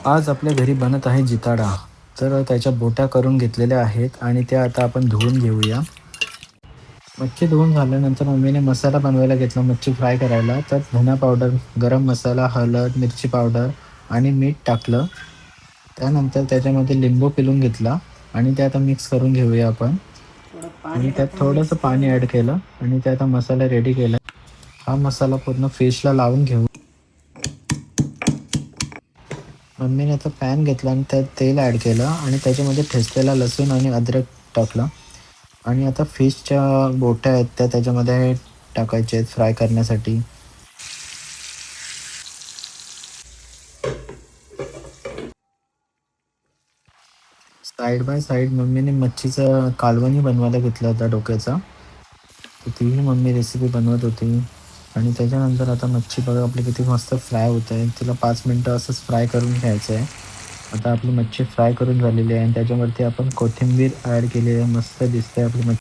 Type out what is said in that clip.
आज आपल्या घरी बनत आहे जिताडा. तर त्याच्या बोट्या करून घेतलेल्या आहेत आणि त्या आता आपण धुवून घेऊया. मच्छी धुवून झाल्यानंतर मम्मीने मसाला बनवायला घेतला मच्छी फ्राय करायला. तर धना पावडर, गरम मसाला, हळद, मिरची पावडर आणि मीठ टाकलं. त्यानंतर त्याच्यामध्ये लिंबू पिळून घेतला आणि ते आता मिक्स करून घेऊया आपण. थोडं पाणी आणि त्यात टाकून थोडंसं मिक्स पाणी करून ॲड केलं आणि ते आता मसाला रेडी केला. हा मसाला पूर्ण फिशला लावून घेऊ. मम्मीने आता पॅन घेतला आणि त्यात तेल ॲड केलं आणि त्याच्यामध्ये ठेचलेला लसूण आणि अद्रक टाकला. आणि आता फिशच्या बोट्या आहेत त्या त्याच्यामध्ये टाकायच्या आहेत फ्राय करण्यासाठी. साईड बाय साईड मम्मीने मच्छीचं कालवणी बनवायला घेतला होता डोक्याचा. तर तीही मम्मी रेसिपी बनवत होती. आणि त्याच्यानंतर आता मच्छी बघा आपली किती मस्त फ्राय होत आहे. तिला 5 मिनटं असंच फ्राय करून घ्यायचं आहे. आता आपली मच्छी फ्राय करून झालेली आहे आणि त्याच्यावरती आपण कोथिंबीर ॲड केली आहे. मस्त दिसते आपली मच्छी.